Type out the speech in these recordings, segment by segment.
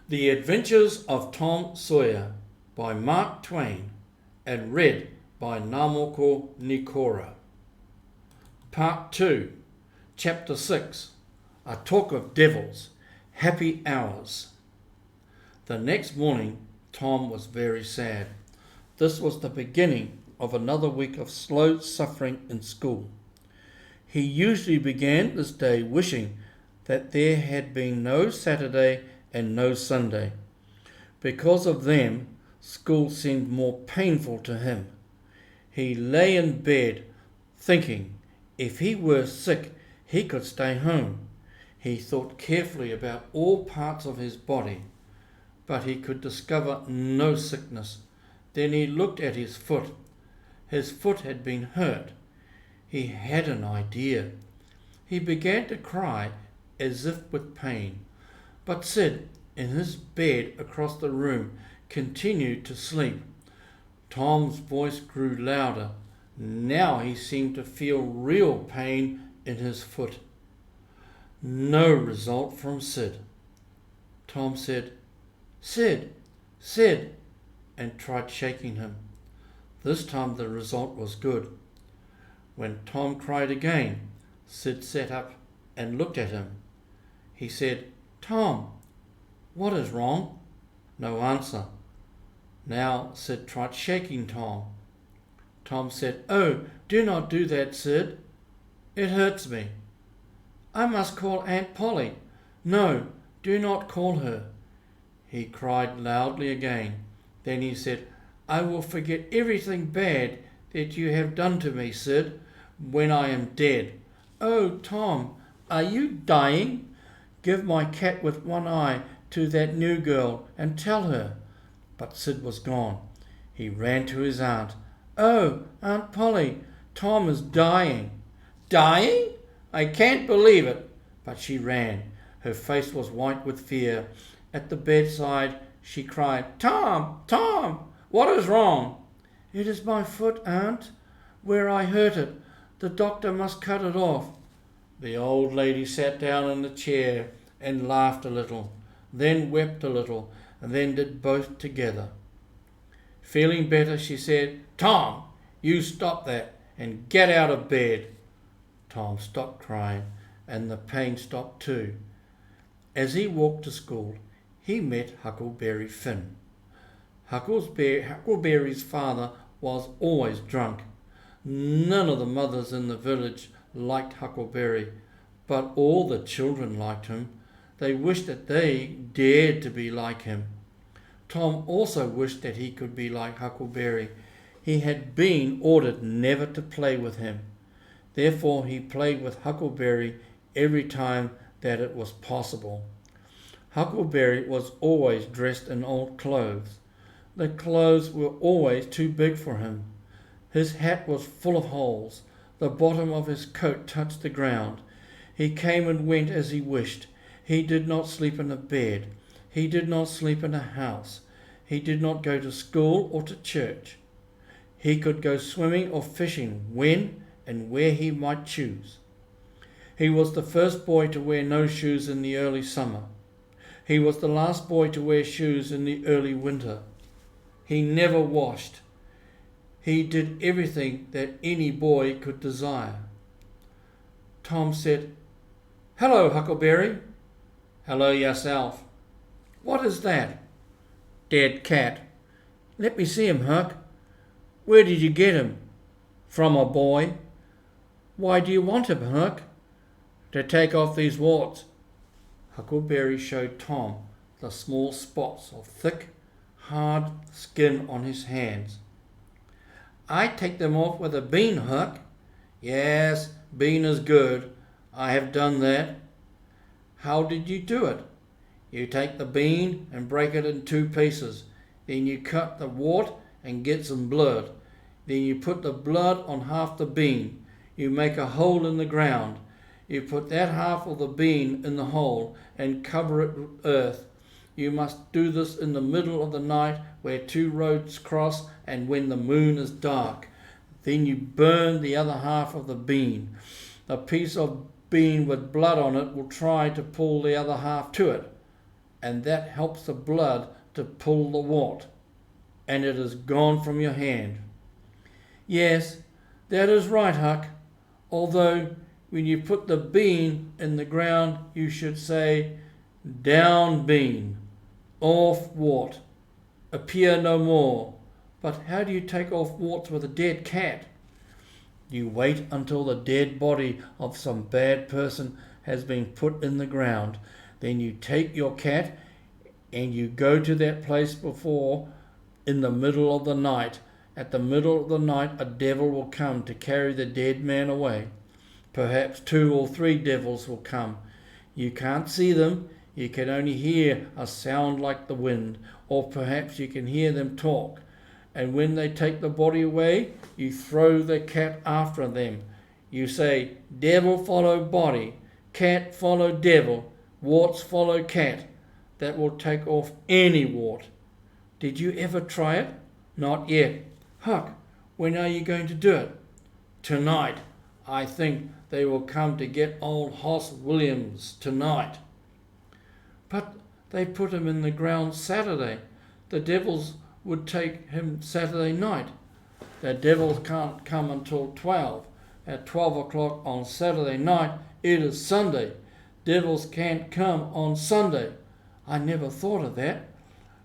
The Adventures of Tom Sawyer by Mark Twain and read by Ngamoko Nikora. Part 2, Chapter 6, A Talk of Devils, Happy Hours. The next morning, Tom was very sad. This was the beginning of another week of slow suffering in school. He usually began this day wishing that there had been no Saturday and no Sunday. Because of them, school seemed more painful to him. He lay in bed thinking if he were sick, he could stay home. He thought carefully about all parts of his body, but he could discover no sickness. Then he looked at his foot. His foot had been hurt. He had an idea. He began to cry as if with pain, but Sid, in his bed across the room, continued to sleep. Tom's voice grew louder. Now he seemed to feel real pain in his foot. No result from Sid. Tom said, "Sid, Sid," and tried shaking him. This time the result was good. When Tom cried again, Sid sat up and looked at him. He said, "Tom, what is wrong?" No answer. Now Sid tried shaking Tom. Tom said, "Oh, do not do that, Sid. It hurts me. I must call Aunt Polly." "No, do not call her." He cried loudly again. Then he said, "I will forget everything bad that you have done to me, Sid, when I am dead." "Oh, Tom, are you dying? Give my cat with one eye to that new girl and tell her." But Sid was gone. He ran to his aunt. "Oh, Aunt Polly, Tom is dying." "Dying? I can't believe it." But she ran. Her face was white with fear. At the bedside she cried, "Tom, Tom, what is wrong?" "It is my foot, Aunt, where I hurt it. The doctor must cut it off." The old lady sat down in the chair and laughed a little, then wept a little, and then did both together. Feeling better, she said, "Tom, you stop that and get out of bed." Tom stopped crying, and the pain stopped too. As he walked to school, he met Huckleberry Finn. Huckleberry's father was always drunk. None of the mothers in the village liked Huckleberry, but all the children liked him. They wished that they dared to be like him. Tom also wished that he could be like Huckleberry. He had been ordered never to play with him. Therefore he played with Huckleberry every time that it was possible. Huckleberry was always dressed in old clothes. The clothes were always too big for him. His hat was full of holes. The bottom of his coat touched the ground. He came and went as he wished. He did not sleep in a bed. He did not sleep in a house. He did not go to school or to church. He could go swimming or fishing when and where he might choose. He was the first boy to wear no shoes in the early summer. He was the last boy to wear shoes in the early winter. He never washed. He did everything that any boy could desire. Tom said, "Hello, Huckleberry." "Hello yourself." "What is that?" "Dead cat." "Let me see him, Huck." "Where did you get him?" "From a boy." "Why do you want him, Huck?" "To take off these warts." Huckleberry showed Tom the small spots of thick, hard skin on his hands. "I take them off with a bean, Huck." "Yes, bean is good. I have done that." "How did you do it?" "You take the bean and break it in 2 pieces. Then you cut the wart and get some blood. Then you put the blood on half the bean. You make a hole in the ground. You put that half of the bean in the hole and cover it with earth. You must do this in the middle of the night where 2 roads cross and when the moon is dark. Then you burn the other half of the bean. The piece of bean with blood on it will try to pull the other half to it. and that helps the blood to pull the wart, and it is gone from your hand. Yes, that is right, Huck, although when you put the bean in the ground you should say, down bean, off wart, appear no more. But how do you take off warts with a dead cat? You wait until the dead body of some bad person has been put in the ground. Then you take your cat and you go to that place before in the middle of the night. At the middle of the night a devil will come to carry the dead man away. Perhaps 2 or 3 devils will come. You can't see them, you can only hear a sound like the wind, or perhaps you can hear them talk. And when they take the body away, you throw the cat after them. You say, devil follow body, cat follow devil, warts follow cat. That will take off any wart. Did you ever try it? Not yet. Huck, when are you going to do it? Tonight. I think they will come to get old Hoss Williams tonight. But they put him in the ground Saturday. The devils would take him Saturday night. The devils can't come until 12. At 12 o'clock on Saturday night, it is Sunday. Devils can't come on Sunday. I never thought of that.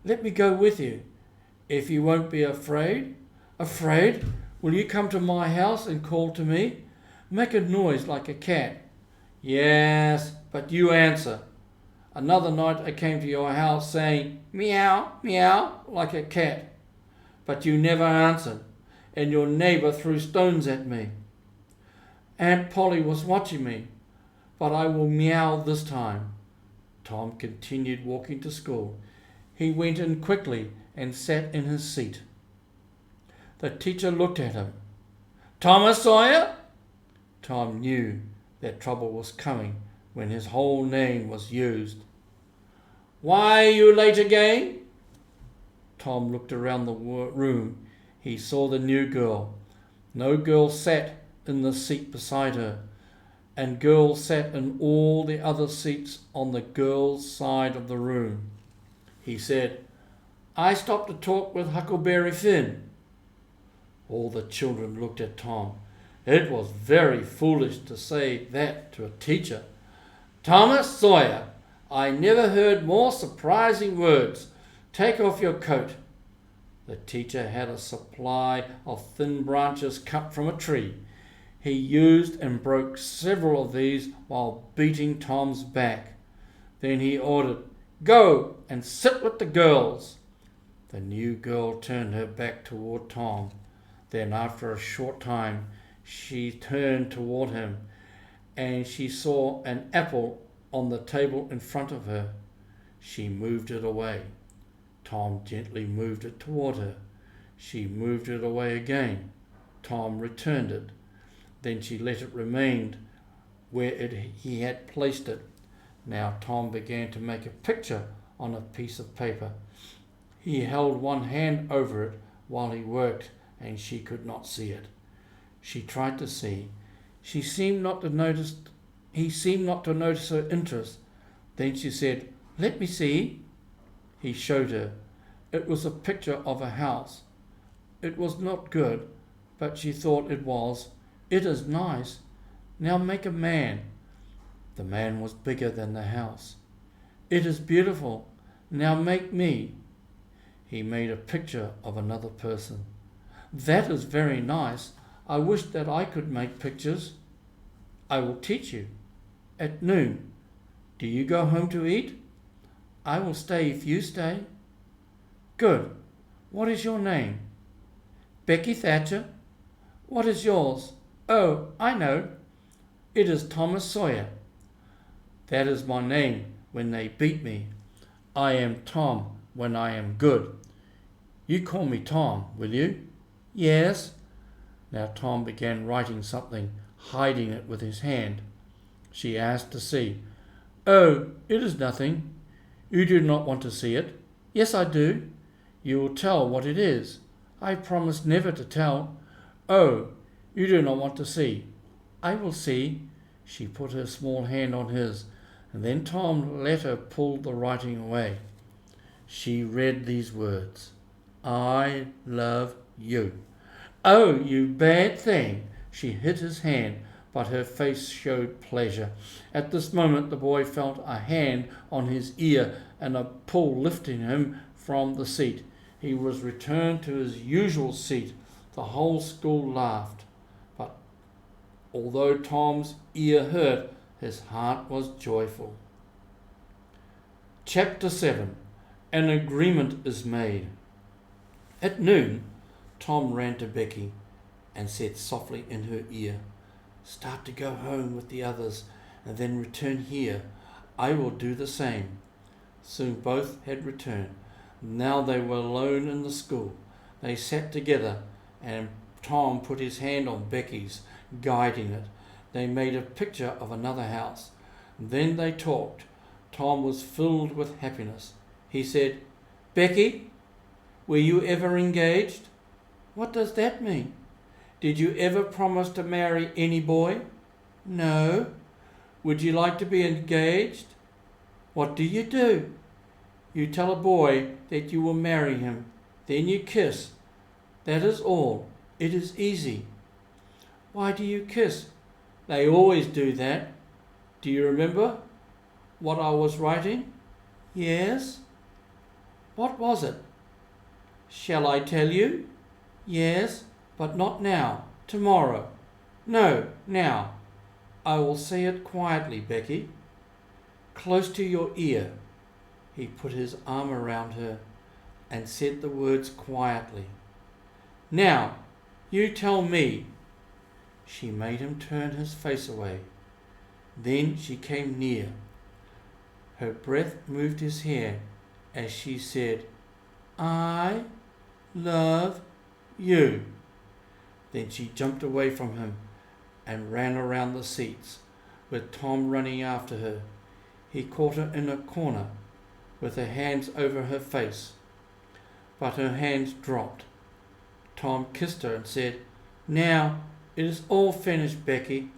Let me go with you. If you won't be afraid. Afraid? Will you come to my house and call to me? Make a noise like a cat. Yes, but you answer. Another night I came to your house saying, meow, meow, like a cat. But you never answered, and your neighbour threw stones at me. Aunt Polly was watching me, but I will meow this time. Tom continued walking to school. He went in quickly and sat in his seat. The teacher looked at him. Thomas Sawyer? Tom knew that trouble was coming when his whole name was used. Why are you late again? Tom looked around the room. He saw the new girl. No girl sat in the seat beside her, and girls sat in all the other seats on the girls' side of the room. He said, I stopped to talk with Huckleberry Finn. All the children looked at Tom. It was very foolish to say that to a teacher. Thomas Sawyer, I never heard more surprising words. Take off your coat. The teacher had a supply of thin branches cut from a tree. He used and broke several of these while beating Tom's back. Then he ordered, Go and sit with the girls. The new girl turned her back toward Tom. Then after a short time, she turned toward him, and she saw an apple on the table in front of her. She moved it away. Tom gently moved it toward her. She moved it away again. Tom returned it. Then she let it remain where he had placed it. Now Tom began to make a picture on a piece of paper. He held one hand over it while he worked, and she could not see it. She tried to see. He seemed not to notice her interest. Then she said, Let me see. He showed her. It was a picture of a house. It was not good, but she thought it was. It is nice. Now make a man. The man was bigger than the house. It is beautiful. Now make me. He made a picture of another person. That is very nice. I wish that I could make pictures. I will teach you. At noon. Do you go home to eat? I will stay if you stay. Good. What is your name? Becky Thatcher. What is yours? Oh, I know. It is Thomas Sawyer. That is my name when they beat me. I am Tom when I am good. You call me Tom, will you? Yes. Now Tom began writing something, hiding it with his hand. She asked to see. Oh, it is nothing. You do not want to see it. Yes, I do. You will tell what it is. I promise never to tell. Oh, you do not want to see. I will see. She put her small hand on his. And then Tom let her pull the writing away. She read these words: I love you. Oh, you bad thing! She hit his hand, but her face showed pleasure. At this moment the boy felt a hand on his ear and a pull lifting him from the seat. He was returned to his usual seat. The whole school laughed, but although Tom's ear hurt, his heart was joyful. Chapter 7. An agreement is made. At noon, Tom ran to Becky and said softly in her ear, Start to go home with the others and then return here. I will do the same. Soon both had returned. Now they were alone in the school. They sat together and Tom put his hand on Becky's, guiding it. They made a picture of another house. Then they talked. Tom was filled with happiness. He said, Becky, were you ever engaged? What does that mean? Did you ever promise to marry any boy? No. Would you like to be engaged? What do? You tell a boy that you will marry him. Then you kiss. That is all. It is easy. Why do you kiss? They always do that. Do you remember what I was writing? Yes. What was it? Shall I tell you? Yes, but not now. Tomorrow. No, now. I will say it quietly, Becky. Close to your ear. He put his arm around her and said the words quietly. Now, you tell me. She made him turn his face away. Then she came near. Her breath moved his hair as she said, I love you. Then she jumped away from him and ran around the seats, with Tom running after her. He caught her in a corner with her hands over her face, but her hands dropped. Tom kissed her and said, Now it is all finished, Becky,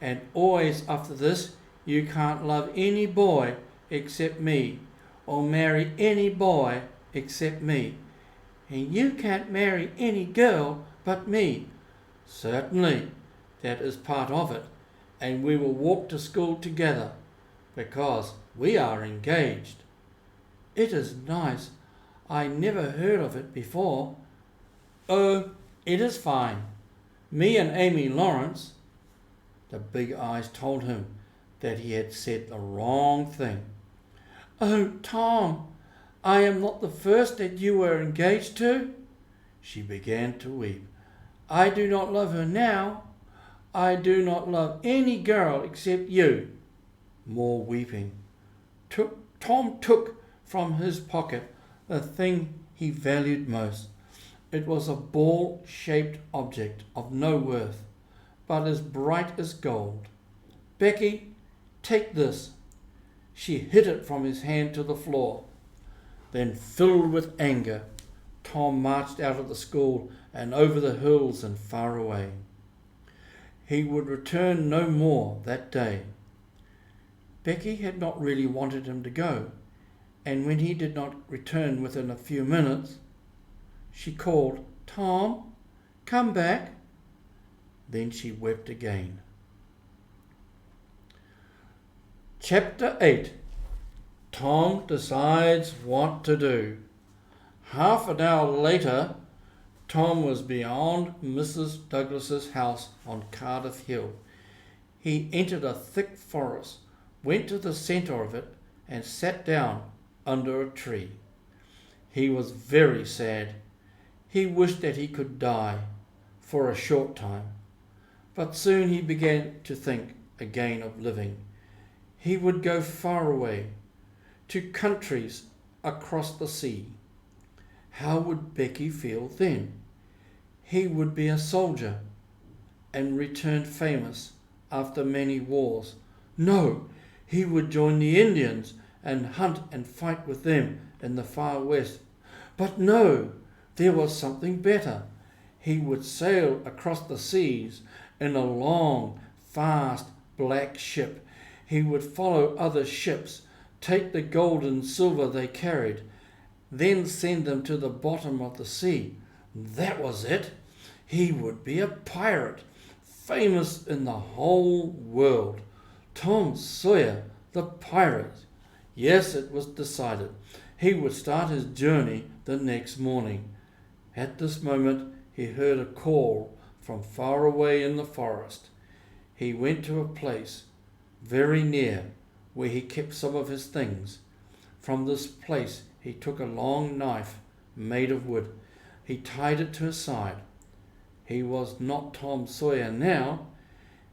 and always after this you can't love any boy except me, or marry any boy except me, and you can't marry any girl but me. Certainly, that is part of it, and we will walk to school together, because we are engaged. It is nice. I never heard of it before. Oh, it is fine. Me and Amy Lawrence. The big eyes told him that he had said the wrong thing. Oh, Tom, I am not the first that you were engaged to. She began to weep. I do not love her now. I do not love any girl except you. More weeping. Tom took from his pocket the thing he valued most. It was a ball-shaped object of no worth, but as bright as gold. Becky, take this. She hit it from his hand to the floor. Then, filled with anger, Tom marched out of the school and over the hills and far away. He would return no more that day. Becky had not really wanted him to go, and when he did not return within a few minutes, she called, Tom, come back. Then she wept again. Chapter 8. Tom decides what to do. Half an hour later, Tom was beyond Mrs. Douglas's house on Cardiff Hill. He entered a thick forest, went to the centre of it, and sat down under a tree. He was very sad. He wished that he could die for a short time, but soon he began to think again of living. He would go far away, to countries across the sea. How would Becky feel then? He would be a soldier and return famous after many wars. No, he would join the Indians and hunt and fight with them in the far west. But no, there was something better. He would sail across the seas in a long, fast, black ship. He would follow other ships, take the gold and silver they carried, then send them to the bottom of the sea. That was it. He would be a pirate, famous in the whole world. Tom Sawyer, the pirate. Yes, it was decided. He would start his journey the next morning. At this moment, he heard a call from far away in the forest. He went to a place very near where he kept some of his things. From this place, he took a long knife made of wood. He tied it to his side. He was not Tom Sawyer now.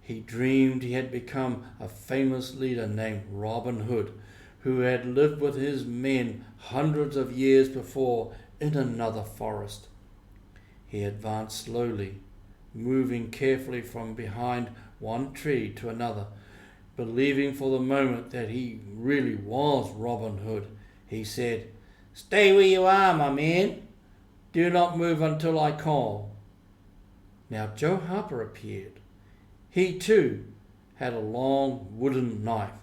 He dreamed he had become a famous leader named Robin Hood, who had lived with his men hundreds of years before in another forest. He advanced slowly, moving carefully from behind one tree to another, believing for the moment that he really was Robin Hood. He said, "Stay where you are, my man. Do not move until I call." Now Joe Harper appeared. He too had a long wooden knife.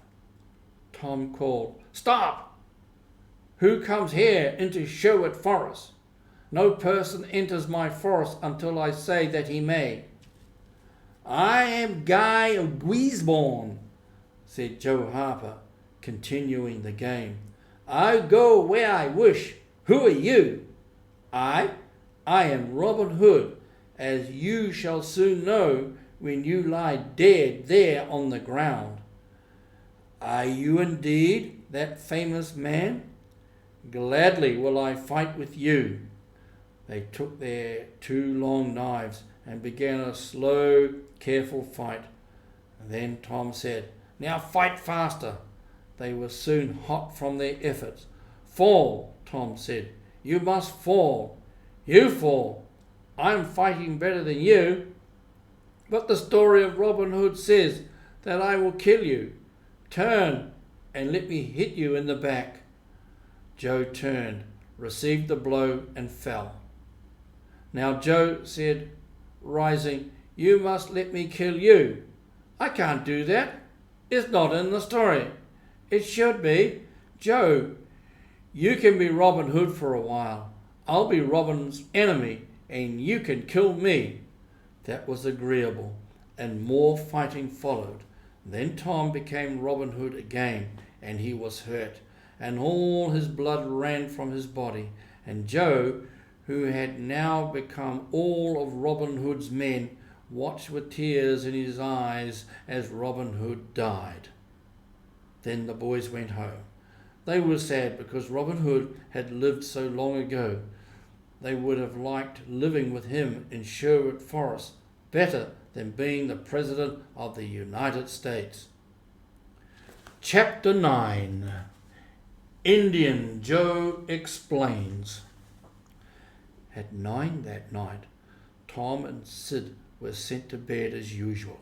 Tom called, "Stop! Who comes here into Sherwood Forest? No person enters my forest until I say that he may." "I am Guy of Guisborne," said Joe Harper, continuing the game. "I go where I wish. Who are you?" I am Robin Hood, as you shall soon know when you lie dead there on the ground." "Are you indeed that famous man? Gladly will I fight with you." They took their two long knives and began a slow, careful fight. Then Tom said, "Now fight faster." They were soon hot from their efforts. "Fall," Tom said. "You must fall." "You fall. I'm fighting better than you." "But the story of Robin Hood says that I will kill you. Turn and let me hit you in the back." Joe turned, received the blow, and fell. "Now, Joe," said, rising, "you must let me kill you." "I can't do that. It's not in the story." "It should be. Joe, you can be Robin Hood for a while. I'll be Robin's enemy, and you can kill me." That was agreeable, and more fighting followed. Then Tom became Robin Hood again, and he was hurt, and all his blood ran from his body. And Joe, who had now become all of Robin Hood's men, watched with tears in his eyes as Robin Hood died. Then the boys went home. They were sad because Robin Hood had lived so long ago. They would have liked living with him in Sherwood Forest better than being the President of the United States. Chapter 9. Indian Joe Explains. At 9 that night, Tom and Sid were sent to bed as usual.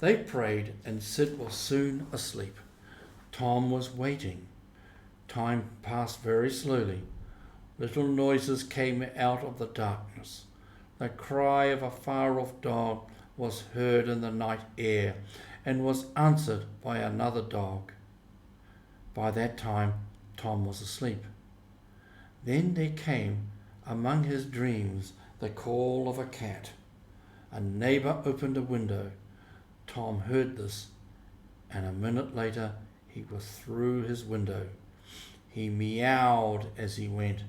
They prayed and Sid was soon asleep. Tom was waiting. Time passed very slowly. Little noises came out of the darkness. The cry of a far-off dog was heard in the night air and was answered by another dog. By that time, Tom was asleep. Then there came, among his dreams, the call of a cat. A neighbour opened a window. Tom heard this, and a minute later he was through his window. He meowed as he went,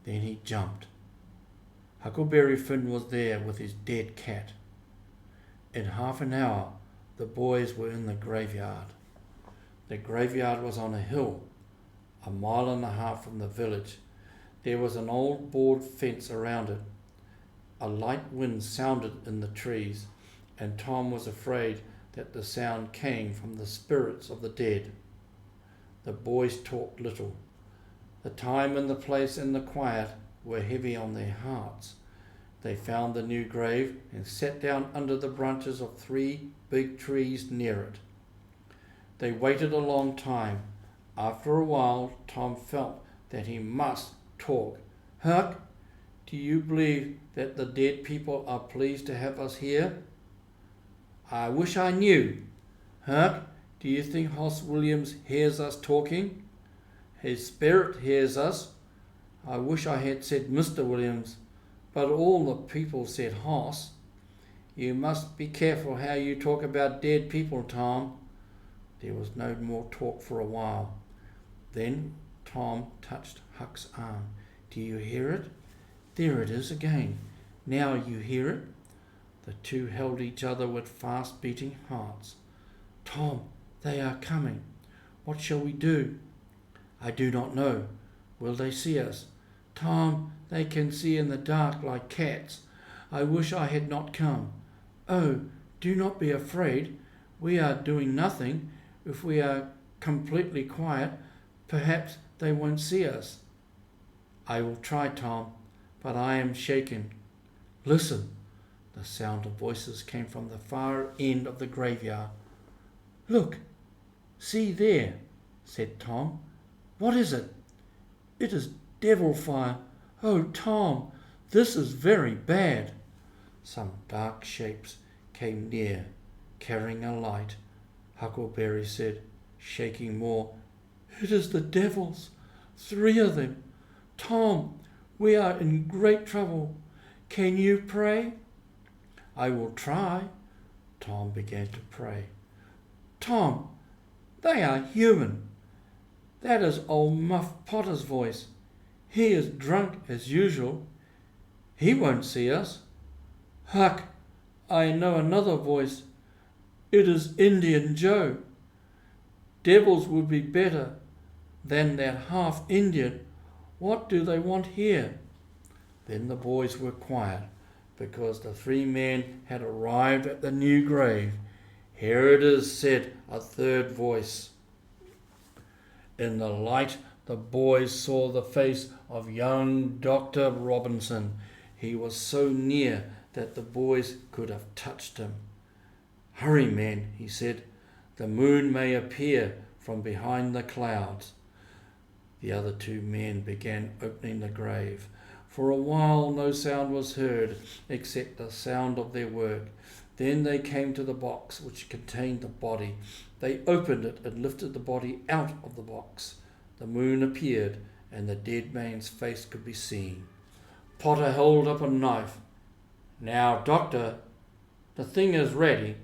then he jumped. Huckleberry Finn was there with his dead cat. In half an hour the boys were in the graveyard. The graveyard was on a hill, 1.5 miles from the village. There was an old board fence around it. A light wind sounded in the trees, and Tom was afraid that the sound came from the spirits of the dead. The boys talked little. The time and the place and the quiet were heavy on their hearts. They found the new grave and sat down under the branches of 3 big trees near it. They waited a long time. After a while, Tom felt that he must talk. "Huck, do you believe that the dead people are pleased to have us here?" "I wish I knew." "Huck, Do you think Hoss Williams hears us talking? His spirit hears us. I wish I had said Mr. Williams, but all the people said Hoss. You must be careful how you talk about dead people, Tom. There was no more talk for a while. Then Tom touched Huck's arm. Do you hear it? There it is again. Now you hear it? The two held each other with fast-beating hearts. Tom, they are coming. What shall we do? I do not know. Will they see us? Tom, they can see in the dark like cats. I wish I had not come. Oh, do not be afraid. We are doing nothing. If we are completely quiet, perhaps they won't see us. I will try, Tom, but I am shaken. Listen. The sound of voices came from the far end of the graveyard. Look, see there, said Tom. What is it? It is devil fire. Oh, Tom, this is very bad. Some dark shapes came near, carrying a light. Huckleberry said, shaking more, It is the devils, 3 of them. Tom, we are in great trouble. Can you pray? I will try. Tom began to pray. Tom, they are human. That is old Muff Potter's voice. He is drunk as usual. He won't see us. Huck, I know another voice. It is Indian Joe. Devils would be better than that half Indian. What do they want here? Then the boys were quiet, because the 3 men had arrived at the new grave. Here it is, said a third voice. In the light, the boys saw the face of young Dr. Robinson. He was so near that the boys could have touched him. Hurry, men, he said. The moon may appear from behind the clouds. The other 2 men began opening the grave. For a while no sound was heard except the sound of their work. Then they came to the box which contained the body. They opened it and lifted the body out of the box. The moon appeared and the dead man's face could be seen. Potter held up a knife. Now, Doctor, the thing is ready,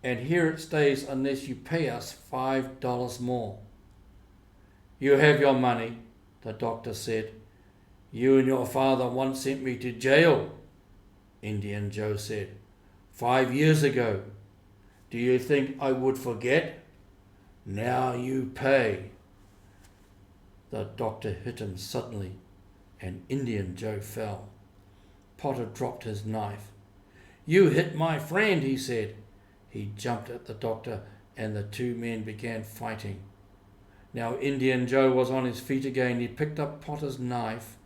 and here it stays unless you pay us $5 more. You have your money, the doctor said. You and your father once sent me to jail, Indian Joe said. 5 years ago. Do you think I would forget? Now you pay. The doctor hit him suddenly, and Indian Joe fell. Potter dropped his knife. You hit my friend, he said. He jumped at the doctor, and the 2 men began fighting. Now Indian Joe was on his feet again. He picked up Potter's knife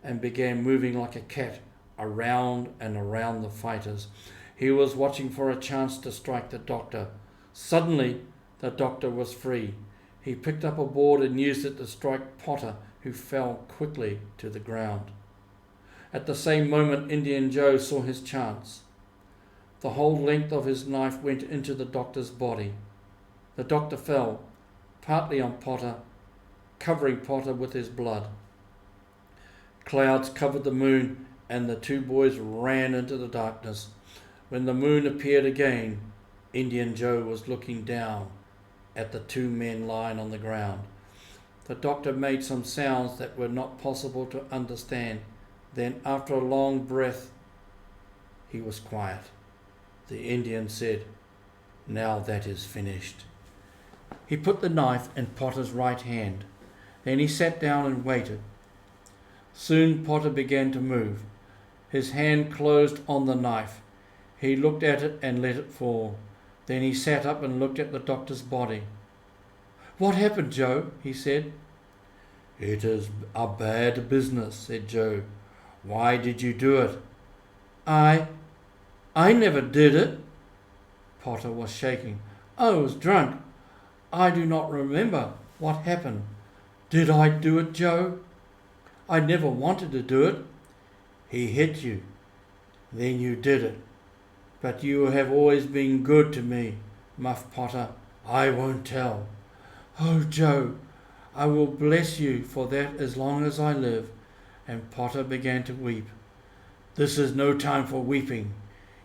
and began moving like a cat around and around the fighters. He was watching for a chance to strike the doctor. Suddenly, the doctor was free. He picked up a board and used it to strike Potter, who fell quickly to the ground. At the same moment, Indian Joe saw his chance. The whole length of his knife went into the doctor's body. The doctor fell, partly on Potter, covering Potter with his blood. Clouds covered the moon, and the 2 boys ran into the darkness. When the moon appeared again, Indian Joe was looking down at the 2 men lying on the ground. The doctor made some sounds that were not possible to understand. Then, after a long breath, he was quiet. The Indian said, Now that is finished. He put the knife in Potter's right hand. Then he sat down and waited. Soon Potter began to move. His hand closed on the knife. He looked at it and let it fall. Then he sat up and looked at the doctor's body. What happened, Joe? He said. It is a bad business, said Joe. Why did you do it? I never did it. Potter was shaking. I was drunk. I do not remember what happened. Did I do it, Joe? I never wanted to do it. He hit you. Then you did it. But you have always been good to me, Muff Potter. I won't tell. Oh, Joe, I will bless you for that as long as I live. And Potter began to weep. This is no time for weeping.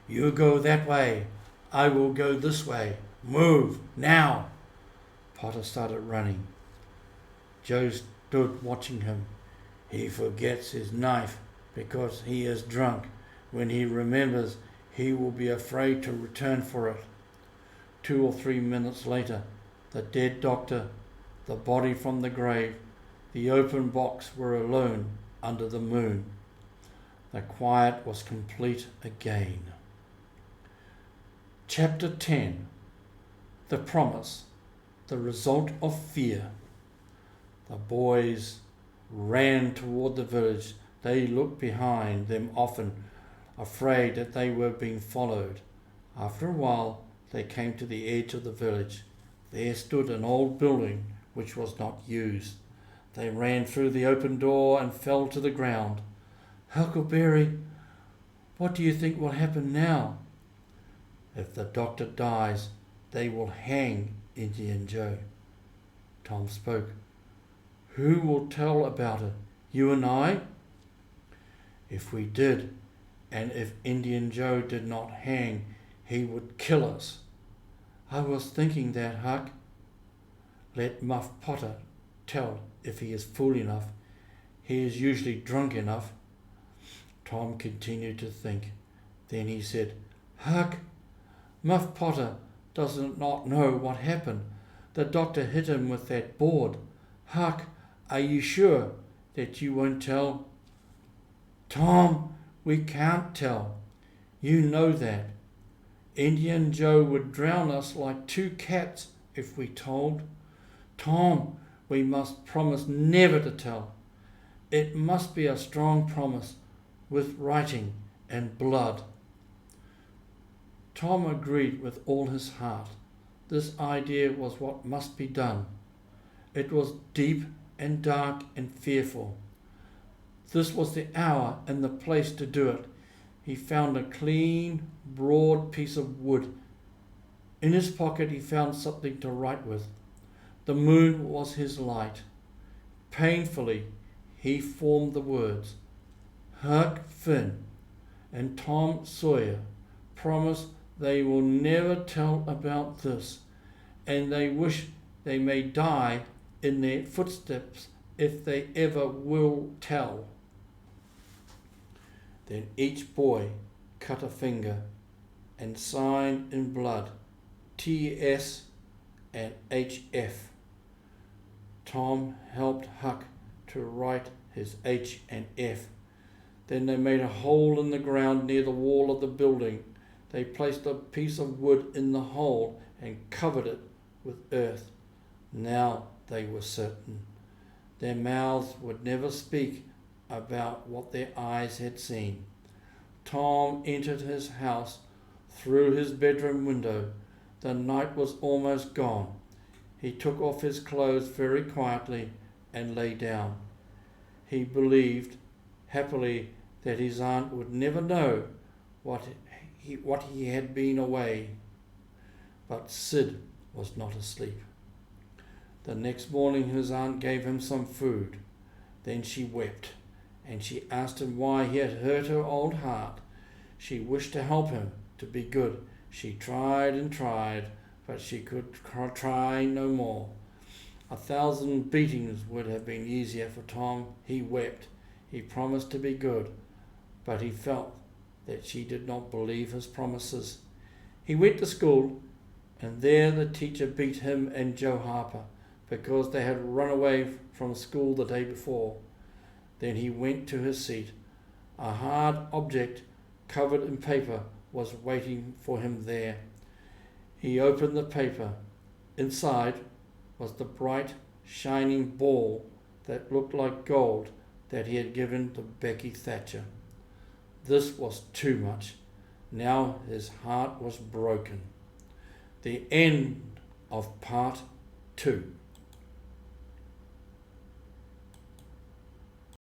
You go that way. I will go this way. Move, now. Potter started running. Joe stood watching him. He forgets his knife because he is drunk. When he remembers, he will be afraid to return for it. 2 or 3 minutes later, the dead doctor, the body from the grave, the open box were alone under the moon. The quiet was complete again. Chapter 10. The Promise, the Result of Fear. The boys ran toward the village. They looked behind them often, afraid that they were being followed. After a while, they came to the edge of the village. There stood an old building which was not used. They ran through the open door and fell to the ground. Huckleberry, what do you think will happen now? If the doctor dies, they will hang Indian Joe. Tom spoke. Who will tell about it? You and I? If we did, and if Indian Joe did not hang, he would kill us. I was thinking that, Huck. Let Muff Potter tell if he is fool enough. He is usually drunk enough. Tom continued to think. Then he said, Huck, Muff Potter does not know what happened. The doctor hit him with that board. Huck, are you sure that you won't tell? Tom, we can't tell. You know that. Indian Joe would drown us like 2 cats if we told. Tom, we must promise never to tell. It must be a strong promise with writing and blood. Tom agreed with all his heart. This idea was what must be done. It was deep and dark and fearful. This was the hour and the place to do it. He found a clean, broad piece of wood. In his pocket he found something to write with. The moon was his light. Painfully he formed the words, Huck Finn and Tom Sawyer promise they will never tell about this, and they wish they may die in their footsteps if they ever will tell. Then each boy cut a finger and signed in blood T.S. and H.F. Tom helped Huck to write his H and F. Then they made a hole in the ground near the wall of the building. They placed a piece of wood in the hole and covered it with earth. Now they were certain. Their mouths would never speak about what their eyes had seen. Tom entered his house through his bedroom window. The night was almost gone. He took off his clothes very quietly and lay down. He believed happily that his aunt would never know what he had been away. But Sid was not asleep. The next morning his aunt gave him some food. Then she wept, and she asked him why he had hurt her old heart. She wished to help him to be good. She tried and tried, but she could try no more. 1,000 beatings would have been easier for Tom. He wept. He promised to be good, but he felt that she did not believe his promises. He went to school, and there the teacher beat him and Joe Harper because they had run away from school the day before. Then he went to his seat. A hard object covered in paper was waiting for him there. He opened the paper. Inside was the bright, shining ball that looked like gold that he had given to Becky Thatcher. This was too much. Now his heart was broken. The end of part 2.